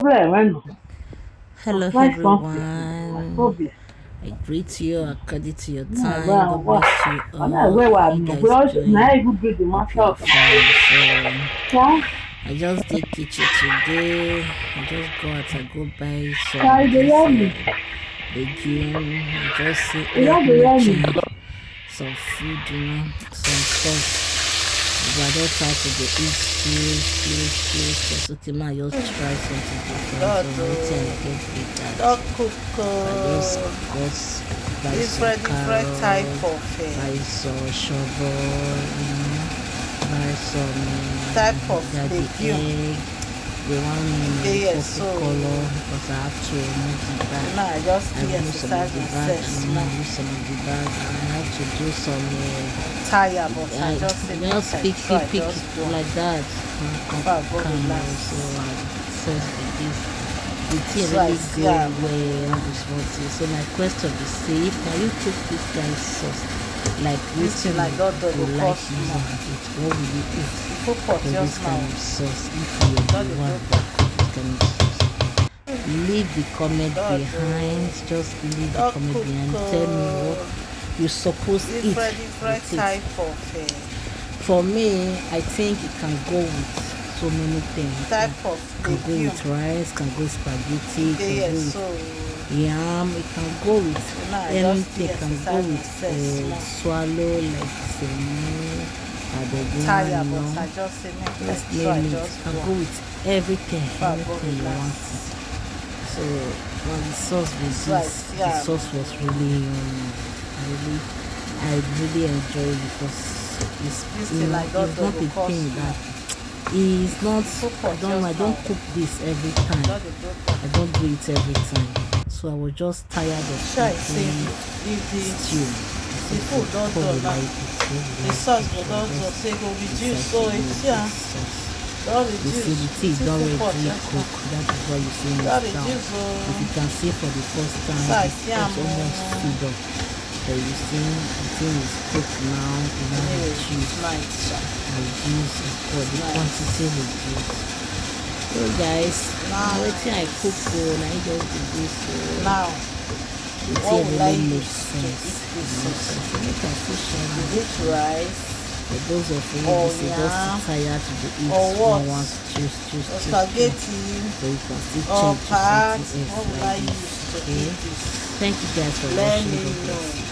Problem, Hello, supply something, my everyone. problem. I greet you according to your Náà time. ẹ̀gbọ́n God wà, bless you ọ̀nà all. ẹ̀gbọ́n wà How you nù, guys bóyá náà doing? even do the Hope matter you are of something. fine. So Ṣá I just did kitchen today. I just go out and go buy ṣá some ìdè this yẹ́ mi, legume. I just see ìyáàdè yẹ́ mi. some food, some stuff. But I don't try to go eat skills. Just okay, man, just try something different. God, So until I get better. dog cook I just got buy some different type carrot, of buy some shovel, buy some type of daddy legume. egg. The one Yes, coffee so color because I have to remove the bag. now I just I see remove some of exercise the bag myself and small. remove some of the bag and I have to do some Tired, but I just say make just I pick try it just go. like that. Before I go relax. So I said this. The tea So I really see go am. well this morning. So my question is, say, can you cook this kind of sauce? Like This which thing like you that would go like cost using more. it? What will you eat Put pot for this just kind now. of sauce? If you are That the is one good. that cook this kind of sauce, leave the comment God, behind. Just leave the dog comment cook behind. Tell me what you suppose eat different with it. type of For me, I think it can go with so many things. type of Can go legume. with rice, can go with spaghetti, can go Yes, with so yam, it can go with now I just anything, see can go exercise with myself small. swallow like semo, Tired, adogun, but I just say make I just try name it. just Can go. go with everything, Before I go anything you relax. want. So when the sauce was So I this, see the am. sauce was really I really enjoy it because This it's thing like that it's not go a cost thing more. that it's not. Put pot I just don't now. cook this every time. That is good. I don't do it every time. So I was just tired of Try say eating if stew. the food don't done now, the sauce go don done, say go reduce. So it's yeah, don You see the tea reduce. don't Put pot already just cook. now. That is why you see it Don down. reduce. If you can see for the first time, So I it's see am. almost filled up. But you see, the thing is cooked now. You know, Anyway, reduce, it's nice. reduce, for the Nice. quantity reduce. So guys, now wetin I cook for, na I just do this. Now, The what thing will I really use makes to sense. eat this You know, sauce? so make I still share my Is it rice for those of you or who say just yam tired to dey eat or what? one once choose. or spaghetti So you can still or change to pat? something else What will I like use this. to Okay. eat this? Thank you guys for Let watching. me God bless. know.